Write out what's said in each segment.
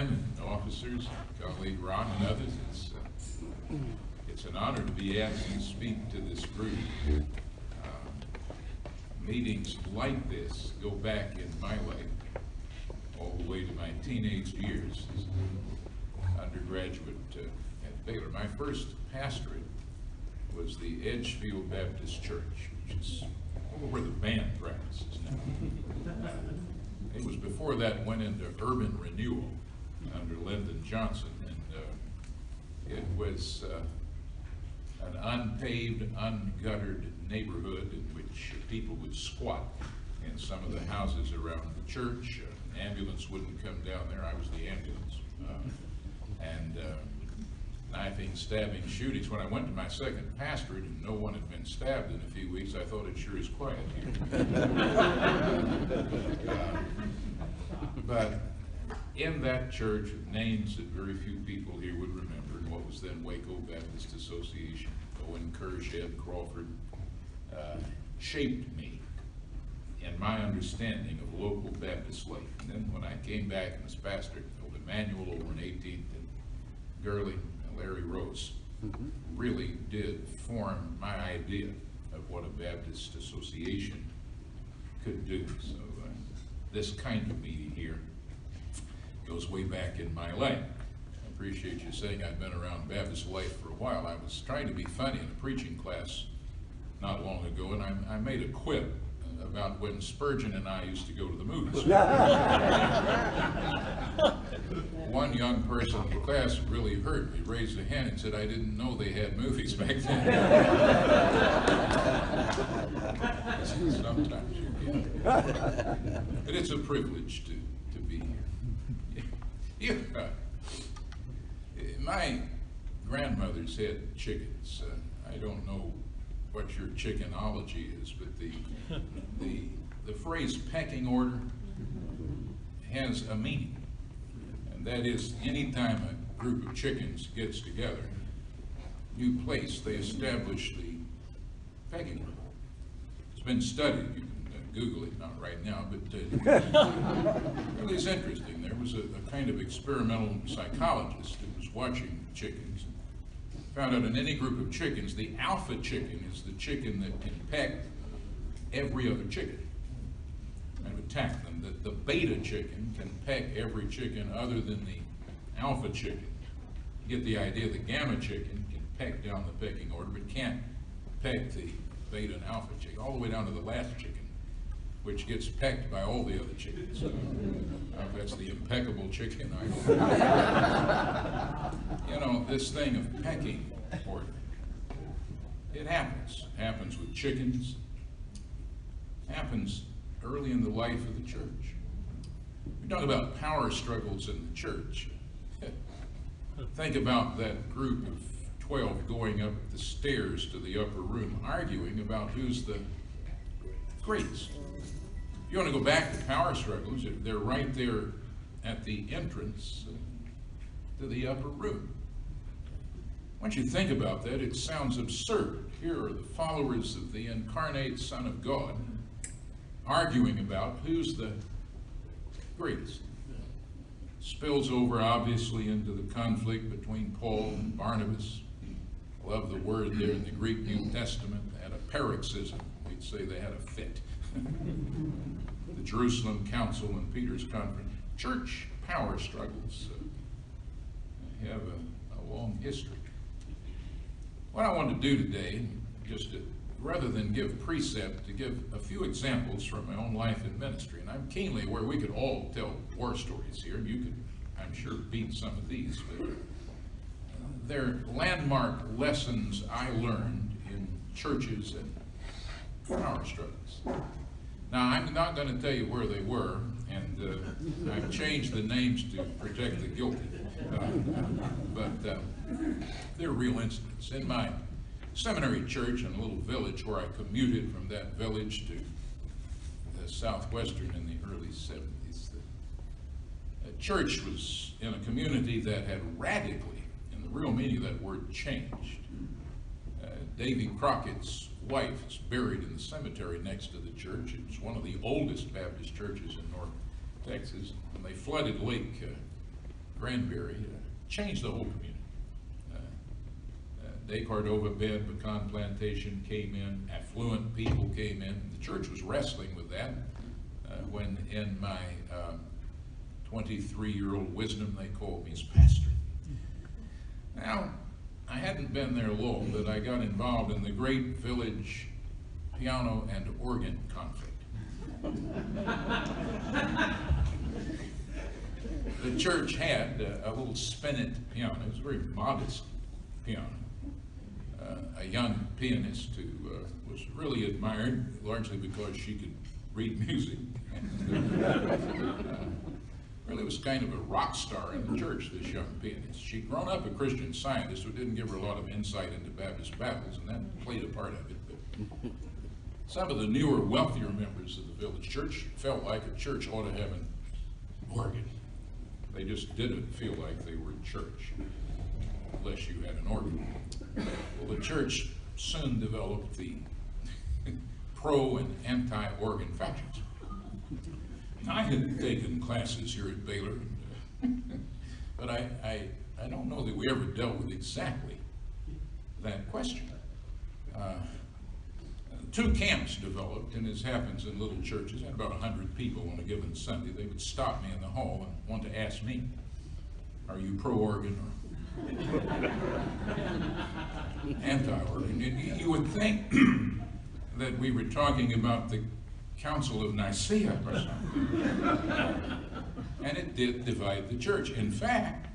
Pam and officers, colleague Ron and others, it's an honor to be asked to speak to this group. Meetings like this go back in my life all the way to my teenage years as an undergraduate at Baylor. My first pastorate was the Edgefield Baptist Church, which is where the band practices now. It was before that went into urban renewal under Lyndon Johnson, and it was an unpaved, unguttered neighborhood in which people would squat in some of the houses around the church. An ambulance wouldn't come down there. I was the ambulance. Knifing, stabbing, shootings. When I went to my second pastorate and no one had been stabbed in a few weeks, I thought it sure is quiet here. But in that church, names that very few people here would remember, what was then Waco Baptist Association, Owen Kirsch, Ed Crawford, shaped me in my understanding of local Baptist life. And then when I came back and was pastor of Emmanuel over in 18th and Gurley, Larry Rose really did form my idea of what a Baptist association could do. So this kind of meeting here goes way back in my life. I appreciate you saying I've been around Baptist life for a while. I was trying to be funny in a preaching class not long ago, and I made a quip about when Spurgeon and I used to go to the movies. One young person in the class really hurt me, raised a hand and said, I didn't know they had movies back then. Sometimes you get. But it's a privilege to be here. My grandmother's had chickens. I don't know what your chickenology is, but the phrase pecking order has a meaning. And that is, anytime a group of chickens gets together, new place, they establish the pecking order. It's been studied. You can Google it, not right now, but really it's interesting. There was a kind of experimental psychologist who was watching chickens and found out in any group of chickens, the alpha chicken is the chicken that can peck every other chicken and attack them. The beta chicken can peck every chicken other than the alpha chicken. You get the idea. The gamma chicken can peck down the pecking order, but can't peck the beta and alpha chicken, all the way down to the last chicken, which gets pecked by all the other chickens. That's the impeccable chicken. You know, this thing of pecking order, it happens. It happens with chickens. It happens early in the life of the church. We talk about power struggles in the church. Think about that group of 12 going up the stairs to the upper room, arguing about who's the greatest. If you want to go back to power struggles, they're right there at the entrance to the upper room. Once you think about that, it sounds absurd. Here are the followers of the incarnate Son of God arguing about who's the greatest. Spills over obviously into the conflict between Paul and Barnabas. I love the word there in the Greek New Testament. They had a paroxysm. We'd say they had a fit. The Jerusalem Council and Peter's Conference. Church power struggles have a long history. What I want to do today, just to, rather than give precept, to give a few examples from my own life and ministry. And I'm keenly aware we could all tell war stories here, and you could, I'm sure, beat some of these, but they're landmark lessons I learned in churches and power struggles. Now, I'm not going to tell you where they were, and I've changed the names to protect the guilty, but they're real incidents. In my seminary church in a little village where I commuted from that village to the southwestern in the early 70s, the church was in a community that had radically, in the real meaning of that word, changed. Davy Crockett's wife is buried in the cemetery next to the church. It was one of the oldest Baptist churches in North Texas. When they flooded Lake Granbury, changed the whole community. De Cordova bed, pecan plantation came in, affluent people came in. The church was wrestling with that when in my 23-year-old wisdom they called me as pastor. Now, I hadn't been there long, but I got involved in the great village piano and organ conflict. The church had a little spinet piano. It was a very modest piano. A young pianist who was really admired, largely because she could read music. Really was kind of a rock star in the church, this young pianist. She'd grown up a Christian Scientist who didn't give her a lot of insight into Baptist battles, and that played a part of it. But some of the newer, wealthier members of the village church felt like a church ought to have an organ. They just didn't feel like they were in church unless you had an organ. Well, the church soon developed the pro and anti-organ factions. I had taken classes here at Baylor, but I don't know that we ever dealt with exactly that question. Two camps developed, and as happens in little churches, had about 100 people on a given Sunday. They would stop me in the hall and want to ask me, are you pro-organ or anti-organ? You would think that we were talking about the Council of Nicaea or something. And it did divide the church. In fact,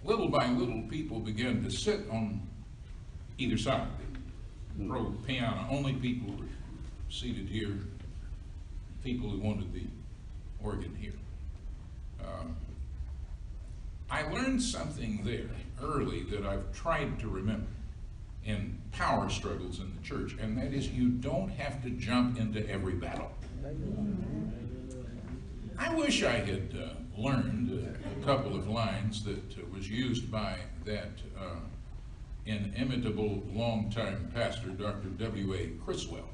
little by little, people began to sit on either side. The pro-piano, only people were seated here, people who wanted the organ here. I learned something there early that I've tried to remember in power struggles in the church, and that is you don't have to jump into every battle. I wish I had learned a couple of lines that was used by that inimitable longtime pastor, Dr. W.A. Criswell,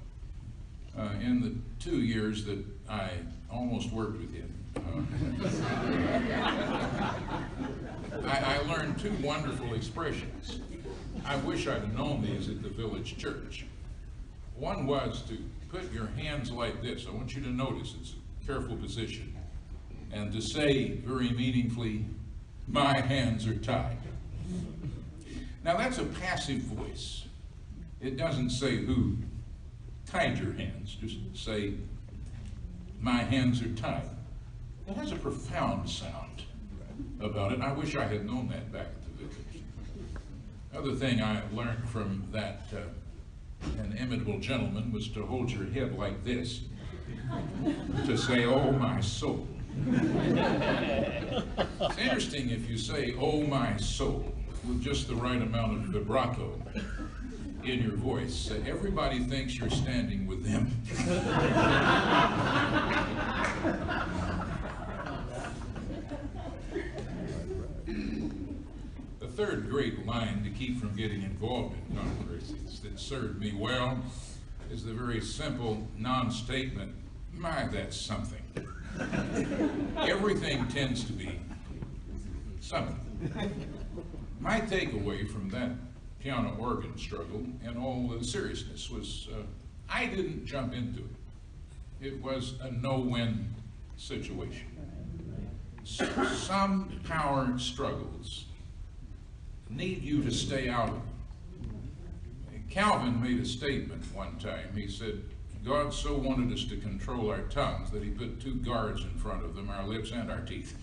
in the 2 years that I almost worked with him. I learned two wonderful expressions. I wish I'd have known these at the village church. One was to put your hands like this. I want you to notice it's a careful position. And to say very meaningfully, my hands are tied. Now that's a passive voice. It doesn't say who tied your hands. Just say, my hands are tied. It has a profound sound about it. I wish I had known that back at the village. Other thing I learned from that inimitable gentleman was to hold your head like this, to say, oh my soul. It's interesting if you say, oh my soul, with just the right amount of vibrato in your voice. Everybody thinks you're standing with them. The third great line to keep from getting involved in controversies that served me well is the very simple non-statement, my, that's something. Everything tends to be something. My takeaway from that piano organ struggle and all the seriousness was I didn't jump into it. It was a no-win situation. Some power struggles need you to stay out of them. Calvin made a statement one time. He said, God so wanted us to control our tongues that he put two guards in front of them, our lips and our teeth.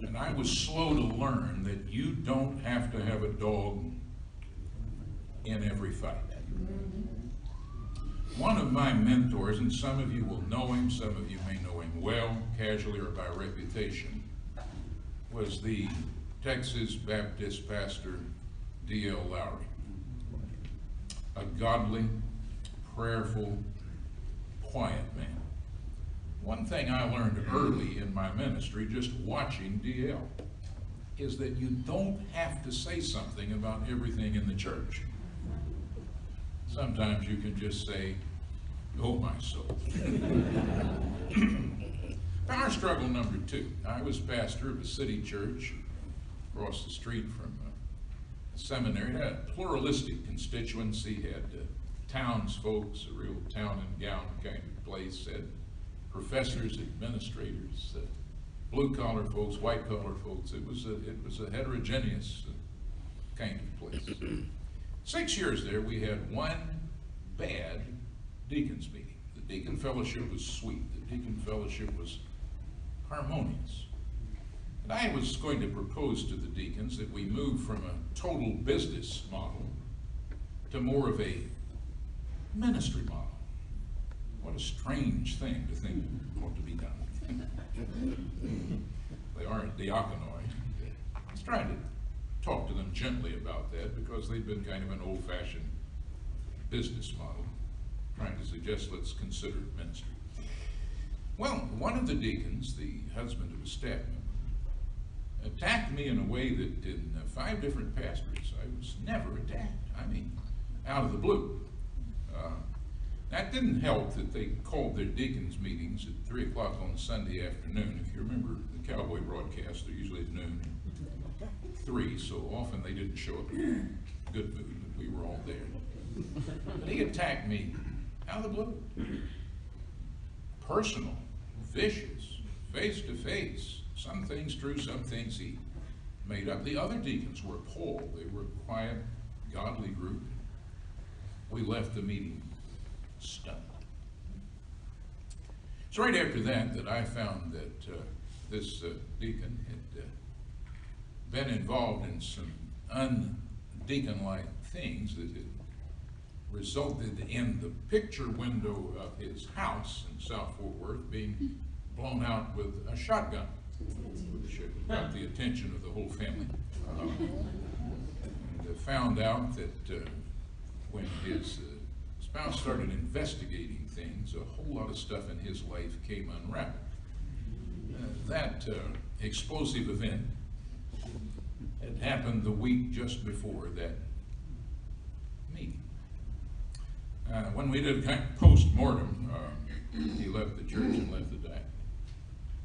And I was slow to learn that you don't have to have a dog in every fight. One of my mentors, and some of you will know him, some of you may know him well, casually or by reputation, was the Texas Baptist pastor D.L. Lowry. A godly, prayerful, quiet man. One thing I learned early in my ministry, just watching D.L., is that you don't have to say something about everything in the church. Sometimes you can just say, oh my soul. Power struggle number 2. I was pastor of a city church across the street from a seminary. It had a pluralistic constituency, had townsfolks, a real town and gown kind of place, had professors, administrators, blue-collar folks, white-collar folks. It was a heterogeneous kind of place. 6 years there, we had one bad deacons meeting. The deacon fellowship was sweet. The deacon fellowship was harmonious. And I was going to propose to the deacons that we move from a total business model to more of a ministry model. What a strange thing to think ought to be done. They aren't diaconoi. I was trying to talk to them gently about that because they'd been kind of an old-fashioned business model, trying to suggest let's consider ministry. Well, one of the deacons, the husband of a staff member, attacked me in a way that in 5 different pastors I was never attacked. I mean, out of the blue. That didn't help that they called their deacons meetings at 3 o'clock on Sunday afternoon. If you remember the Cowboy broadcast, they're usually at noon, 3, so often they didn't show up in good mood, but we were all there. But he attacked me out of the blue. Personal, vicious, face to face. Some things true, some things he made up. The other deacons were appalled. They were a quiet, godly group. We left the meeting stunned. It's right after that I found that this deacon had been involved in some undeacon-like things that had resulted in the picture window of his house in South Fort Worth being blown out with a shotgun, which got the attention of the whole family. And found out that when his spouse started investigating things, a whole lot of stuff in his life came unraveled. That explosive event had happened the week just before that meeting. When we did a kind of post-mortem, he left the church and left the diocese.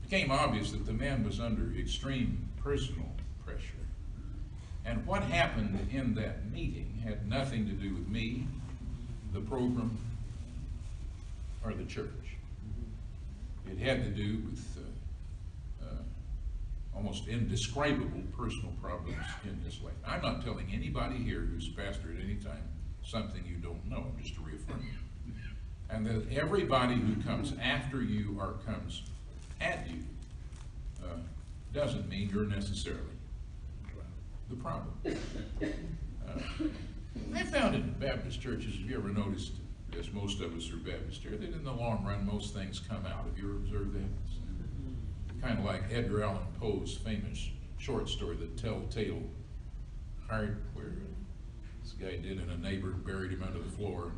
It became obvious that the man was under extreme personal pressure. And what happened in that meeting had nothing to do with me, the program, or the church. It had to do with almost indescribable personal problems in his life. I'm not telling anybody here who's pastored at any time something you don't know, just to reaffirm you. And that everybody who comes after you or comes at you doesn't mean you're necessarily the problem. I found in Baptist churches, have you ever noticed, yes, most of us are Baptist here, that in the long run most things come out. Have you ever observed that? Kind of like Edgar Allan Poe's famous short story, The Telltale Heart, where this guy did and a neighbor buried him under the floor,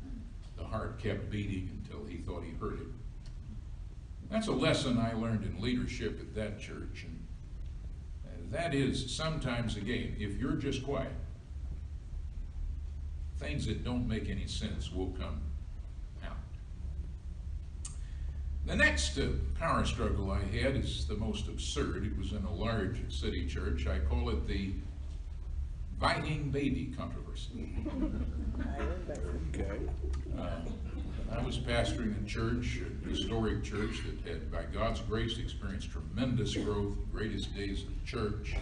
and the heart kept beating until he thought he heard it. That's a lesson I learned in leadership at that church, and that is sometimes, again, if you're just quiet, things that don't make any sense will come out. The next power struggle I had is the most absurd. It was in a large city church. I call it the biting baby controversy. Okay. I was pastoring a church, a historic church that had, by God's grace, experienced tremendous growth, the greatest days of the church.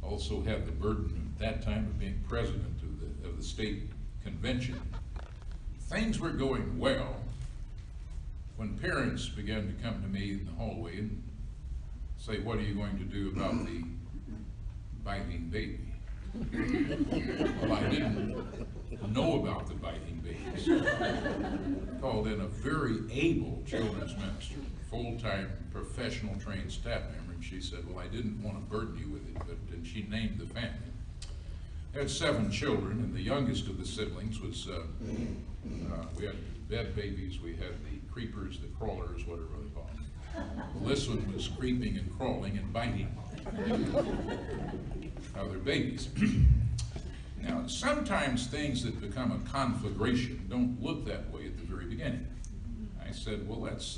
Also had the burden at that time of being president of the state convention. Things were going well when parents began to come to me in the hallway and say, "What are you going to do about the biting baby?" Well, I didn't know about the biting babies. Called in a very able children's minister, full-time professional trained staff member, and she said, "Well, I didn't want to burden you with it," and she named the family. They had 7 children, and the youngest of the siblings was, we had bed babies, we had the creepers, the crawlers, whatever they call them. Well, this one was creeping and crawling and biting other babies. Now, sometimes things that become a conflagration don't look that way at the very beginning. I said, well, let's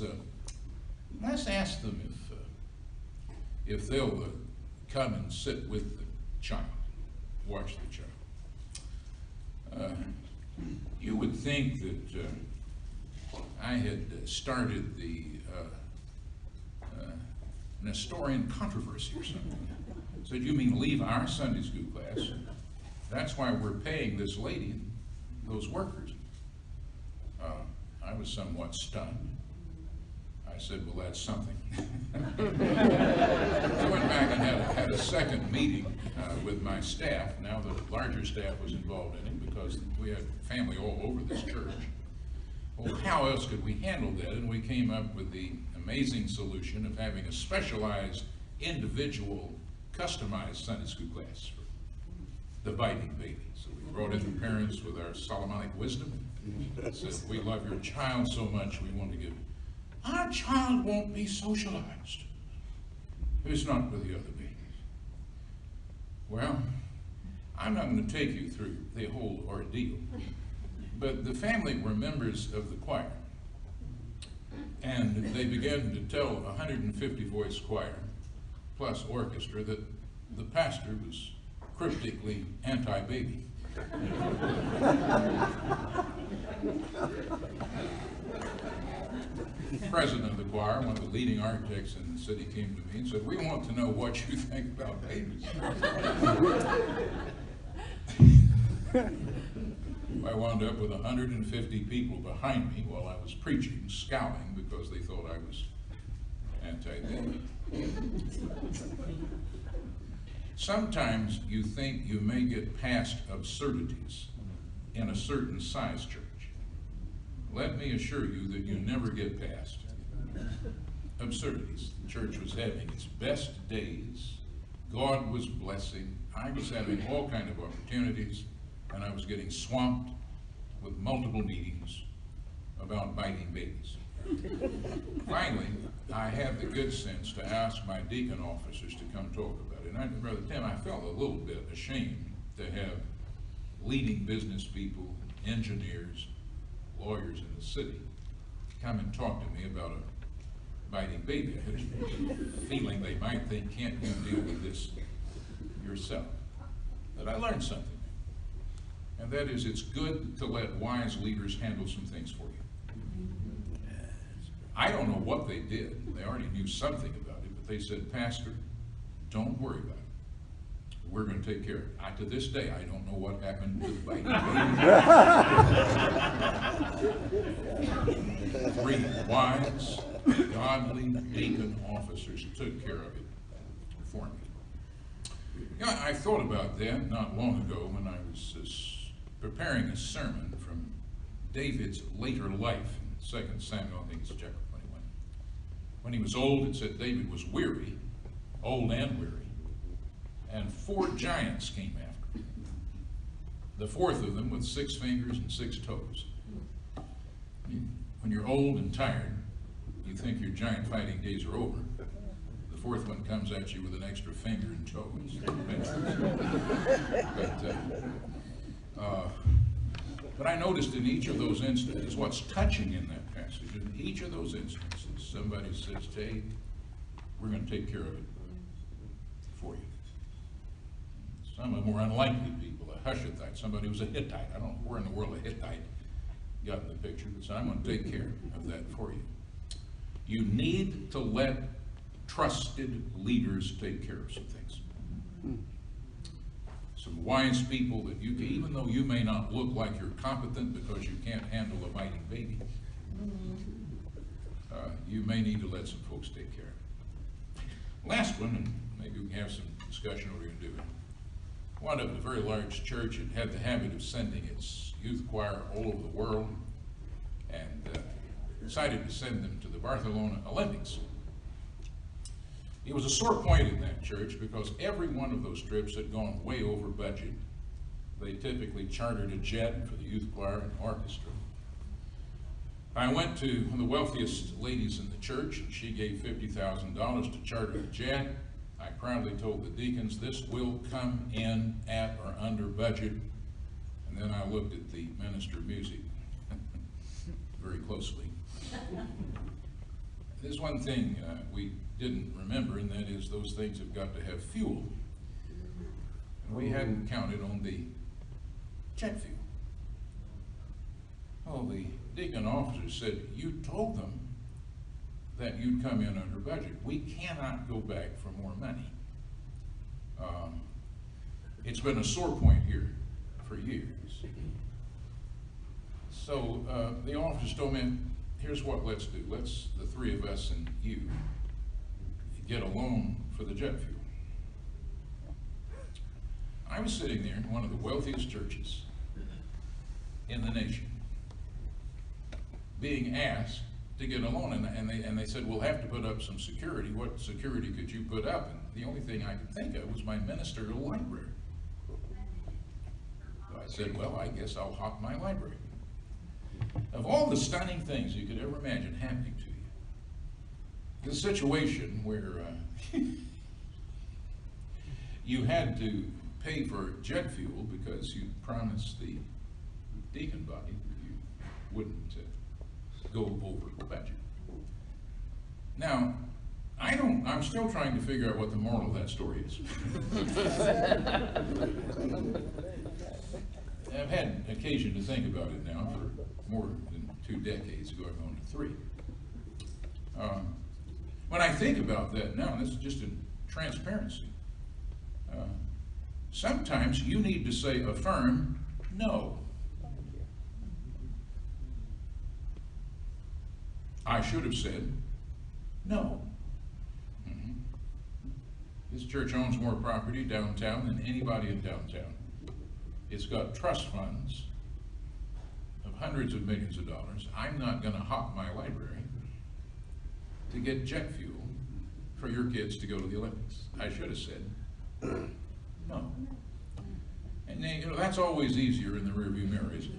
let's ask them if they'll come and sit with the child, watch the child. You would think that I had started the Nestorian controversy or something. Said, you mean leave our Sunday school class? That's why we're paying this lady, those workers. I was somewhat stunned. I said, well, that's something. I went back and had a second meeting with my staff. Now the larger staff was involved in it because we had family all over this church. Well, how else could we handle that? And we came up with the amazing solution of having a specialized, individual, customized Sunday school class for the biting baby. So we brought in the parents with our Solomonic wisdom and said, we love your child so much, we want to give. Our child won't be socialized. It's not with the other babies. Well, I'm not going to take you through the whole ordeal, but the family were members of the choir, and they began to tell a 150 voice choir plus orchestra that the pastor was cryptically anti-baby. The president of the choir, one of the leading architects in the city, came to me and said, we want to know what you think about babies. I wound up with 150 people behind me while I was preaching, scowling because they thought I was anti-baby. Sometimes you think you may get past absurdities in a certain size church. Let me assure you that you never get past absurdities. The church was having its best days. God was blessing. I was having all kinds of opportunities, and I was getting swamped with multiple meetings about biting babies. Finally, I had the good sense to ask my deacon officers to come talk about it. And Brother Tim, I felt a little bit ashamed to have leading business people, engineers, lawyers in the city come and talk to me about a biting baby. I had a feeling they might think, can't you deal with this yourself? But I learned something. And that is, it's good to let wise leaders handle some things for you. I don't know what they did. They already knew something about it, but they said, Pastor, don't worry about it. We're going to take care of it. To this day, I don't know what happened to the biting baby. 3 wise, godly deacon officers took care of it for me. You know, I thought about that not long ago when I was preparing a sermon from David's later life in 2 Samuel, I think it's chapter 21. When he was old, it said David was weary, old and weary, and 4 giants came after him. The 4th of them with 6 fingers and 6 toes. When you're old and tired, you think your giant fighting days are over. The 4th one comes at you with an extra finger and toes. But I noticed in each of those instances, what's touching in that passage, in each of those instances, somebody says, hey, we're going to take care of it for you. Some of them were unlikely people, a Hushathite, somebody who was a Hittite. I don't know where in the world a Hittite got in the picture, but said, I'm going to take care of that for you. You need to let trusted leaders take care of some things. Some wise people that you can, even though you may not look like you're competent because you can't handle a biting baby, you may need to let some folks take care of it. Last one, and maybe we can have some discussion what we're going to do. Wound up in a very large church. It had the habit of sending its youth choir all over the world, and decided to send them to the Barcelona Olympics. It was a sore point in that church because every one of those trips had gone way over budget. They typically chartered a jet for the youth choir and orchestra. I went to one of the wealthiest ladies in the church, and she gave $50,000 to charter the jet. I proudly told the deacons, this will come in at or under budget. And then I looked at the minister of music very closely. there's one thing we didn't remember, and that is those things have got to have fuel. And we hadn't counted on the jet fuel. Well, the deacon officer said, you told them that you'd come in under budget. We cannot go back for more money. It's been a sore point here for years. So the officers told me, here's what let's do. Let's, the three of us and you, get a loan for the jet fuel. I was sitting there in one of the wealthiest churches in the nation, being asked to get a loan, and they said, we'll have to put up some security. What security could you put up? And the only thing I could think of was my ministerial library. So I said, well, I guess I'll hop my library. Of all the stunning things you could ever imagine happening to you, the situation where you had to pay for jet fuel because you promised the deacon body that you wouldn't go over the budget. Now, I'm still trying to figure out what the moral of that story is. I've had occasion to think about it now for more than 2 decades, going on to 3. When I think about that now, this is just in transparency. Sometimes you need to say a firm no. I should have said no. This church owns more property downtown than anybody in downtown. It's got trust funds of hundreds of millions of dollars. I'm not going to hop my library to get jet fuel for your kids to go to the Olympics. I should have said no. And then, that's always easier in the rearview mirror, isn't it?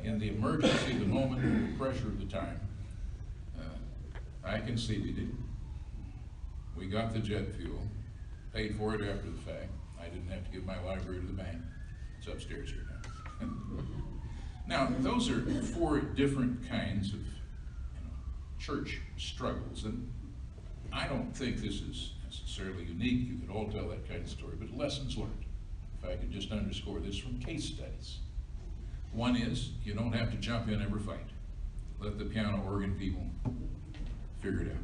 In the emergency, the moment, the pressure of the time, I conceded it. We got the jet fuel, paid for it after the fact. I didn't have to give my library to the bank. It's upstairs here now. Now, those are 4 different kinds of church struggles, and I don't think this is necessarily unique. You could all tell that kind of story, but lessons learned. If I could just underscore this from case studies. One is, you don't have to jump in every fight. Let the piano organ people figure it out.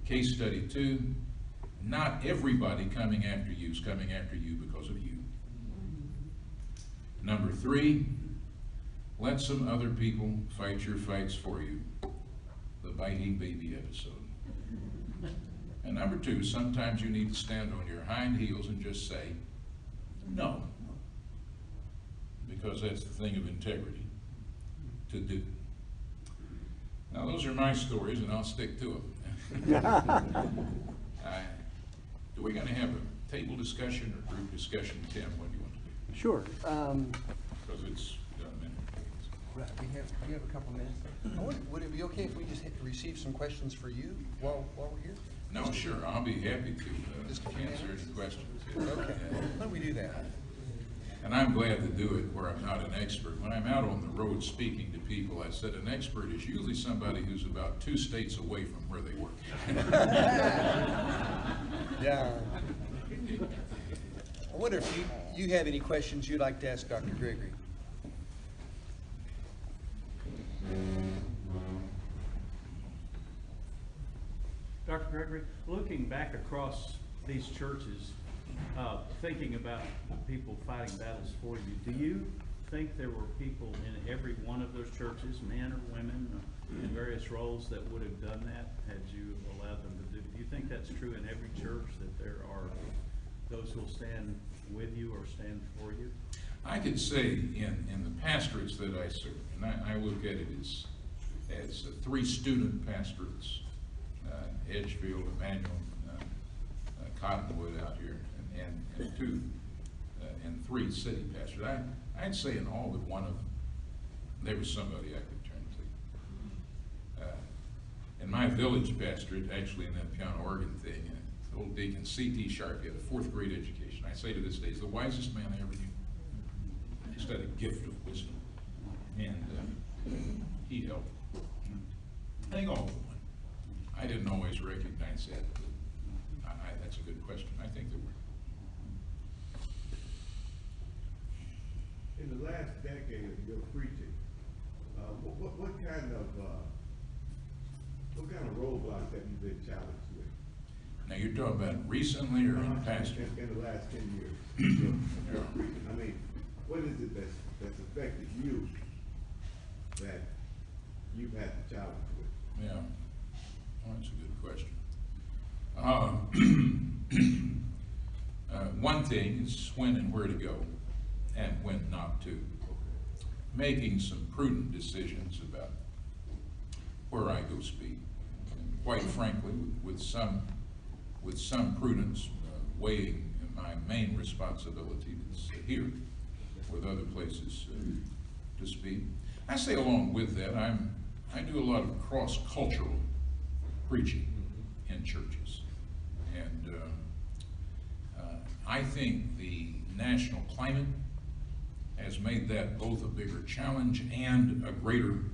Case study 2, not everybody coming after you is coming after you because of you. Number 3, let some other people fight your fights for you. The biting baby episode. And number 2, sometimes you need to stand on your hind heels and just say no. Because that's the thing of integrity to do. Now, those are my stories, and I'll stick to them. Are we going to have a table discussion or group discussion, Tim? What do you want to do? Sure. Because it's got a minute. Right, we have a couple minutes. Would it be okay if we just receive some questions for you while we're here? No, sure. I'll be happy to answer any questions. Okay. Why don't we do that? And I'm glad to do it where I'm not an expert. When I'm out on the road speaking to people, I said an expert is usually somebody who's about 2 states away from where they work. Yeah. I wonder if you have any questions you'd like to ask Dr. Gregory. Dr. Gregory, looking back across these churches, thinking about the people fighting battles for you, do you think there were people in every one of those churches, men or women, in various roles that would have done that had you allowed them to do? Do you think that's true in every church, that there are those who will stand with you or stand for you? I could say in the pastorates that I serve, and I look at it as 3 student pastorates, Edgefield, Emmanuel, Cottonwood out here, and 2 and 3 city pastors. I'd say in all but one of them, there was somebody I could turn to. In my village pastorate, actually in that piano organ thing, old Deacon C.T. Sharp, he had a 4th grade education. I say to this day, he's the wisest man I ever knew. He just had a gift of wisdom, and he helped. I think all but one. I didn't always recognize that, but that's a good question. I think there were. In the last decade of your preaching, what kind of roadblocks have you been challenged with? Now you're talking about recently or in the past? In the last 10 years. Your preaching. I mean, what is it that's affected you that you've had to challenge with? Yeah, well, that's a good question. One thing is when and where to go and when not to. Making some prudent decisions about where I go speak. And quite frankly, with some prudence, weighing my main responsibility that's here with other places to speak. I say along with that, I do a lot of cross-cultural preaching in churches. And I think the national climate has made that both a bigger challenge and a greater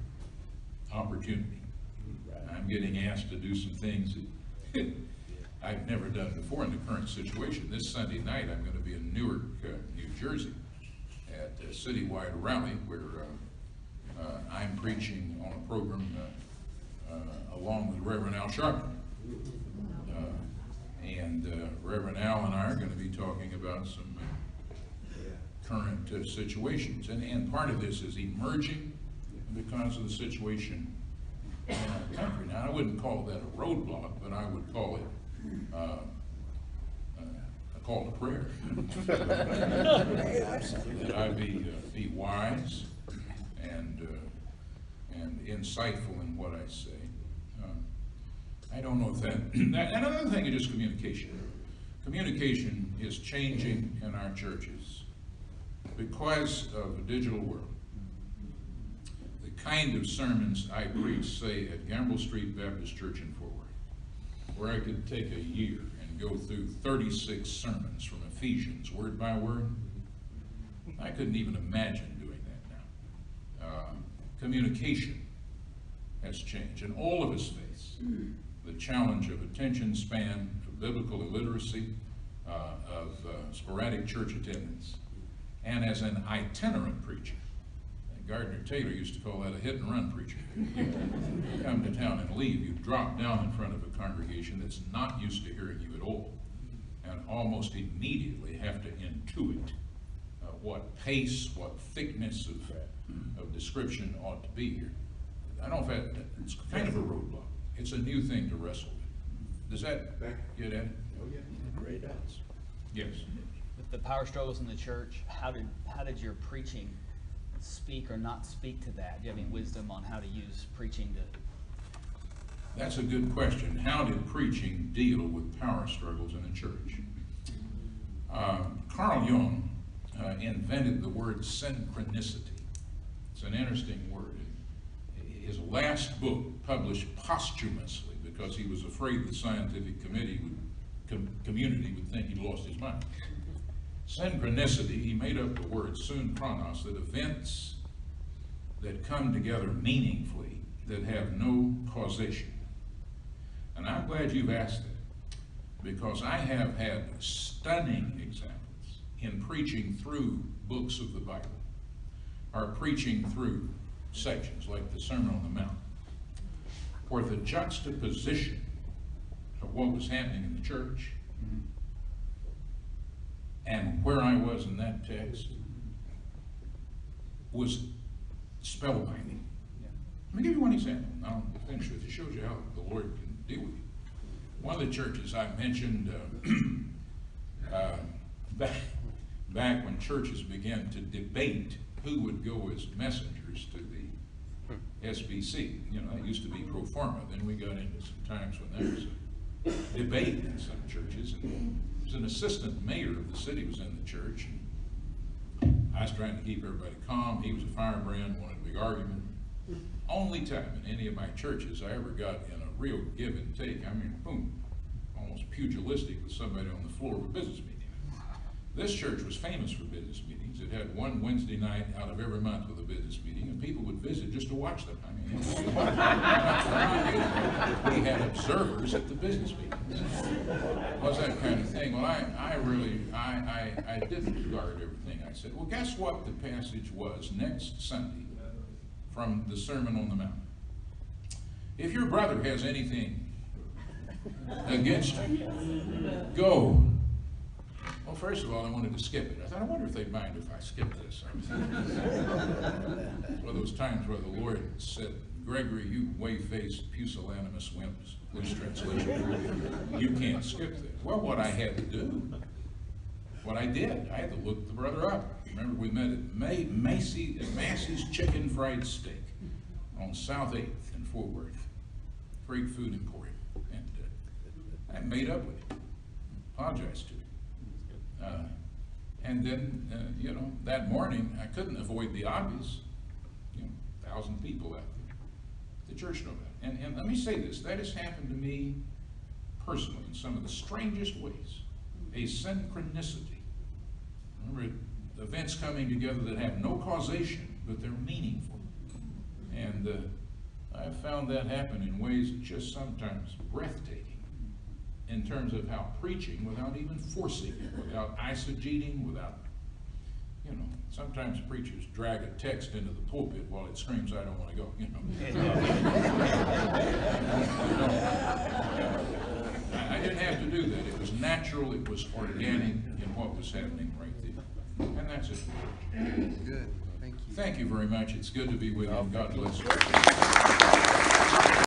opportunity. I'm getting asked to do some things that I've never done before in the current situation. This Sunday night, I'm going to be in Newark, New Jersey at a citywide rally where I'm preaching on a program along with Reverend Al Sharpton. Reverend Al and I are going to be talking about some current situations. And part of this is emerging because of the situation in our country. Now, I wouldn't call that a roadblock, but I would call it a call to prayer. That I be wise and insightful in what I say. I don't know if that another thing is just communication. Communication is changing in our churches because of a digital world. The kind of sermons I preach, say, at Gamble Street Baptist Church in Fort Worth, where I could take a year and go through 36 sermons from Ephesians, word by word, I couldn't even imagine doing that now. Communication has changed, and all of us face the challenge of attention span, of biblical illiteracy, of sporadic church attendance, and as an itinerant preacher. Gardner Taylor used to call that a hit and run preacher. You come to town and leave, you drop down in front of a congregation that's not used to hearing you at all, and almost immediately have to intuit what pace, what thickness of description ought to be here. I don't know if it's kind of a roadblock. It's a new thing to wrestle with. Does that get at it? Oh, yeah. Great answer. Yes. With the power struggles in the church, how did your preaching speak or not speak to that? Do you have any wisdom on how to use preaching to? That's a good question. How did preaching deal with power struggles in the church? Carl Jung invented the word synchronicity. It's an interesting word. His last book, published posthumously because he was afraid the scientific community would think he'd lost his mind. Synchronicity, he made up the word synchronos, that events that come together meaningfully that have no causation. And I'm glad you've asked that, because I have had stunning examples in preaching through books of the Bible, or preaching through sections like the Sermon on the Mount, where the juxtaposition of what was happening in the church and where I was in that text was spellbinding. Let me give you one example. I'll finish with it. It shows you how the Lord can deal with you. One of the churches I mentioned back when churches began to debate who would go as messengers to the SBC. You know, it used to be pro forma. Then we got into some times when there was a debate in some churches. And there was an assistant mayor of the city was in the church. And I was trying to keep everybody calm. He was a firebrand, wanted a big argument. Only time in any of my churches I ever got in a real give and take. I mean, boom, almost pugilistic with somebody on the floor of a business meeting. This church was famous for business meetings. It had one Wednesday night out of every month with a business meeting, and people would visit just to watch them. I mean, we had observers at the business meetings. It was that kind of thing. Well, I didn't guard everything. I said, well, guess what the passage was next Sunday from the Sermon on the Mount? If your brother has anything against you, go. Well, first of all, I wanted to skip it. I thought, I wonder if they'd mind if I skip this. One of those times where the Lord said, Gregory, you wave-faced, pusillanimous wimps, loose translation, you can't skip this. Well, what I had to do, what I did, I had to look the brother up. Remember, we met at Massey's Chicken Fried Steak on South 8th in Fort Worth. Great food emporium. And I made up with him, apologized to him. And then, you know, that morning, I couldn't avoid the obvious. You know, 1,000 people out there. The church know that. And let me say this, that has happened to me personally in some of the strangest ways. A synchronicity. Remember, events coming together that have no causation, but they're meaningful. And I've found that happen in ways that just sometimes breathtaking in terms of how preaching, without even forcing it, without eisegeting, without, you know, sometimes preachers drag a text into the pulpit while it screams, I don't want to go, you know. I didn't have to do that. It was natural, it was organic in what was happening right there. And that's it. Good, thank you. Thank you very much. It's good to be with you. God bless you.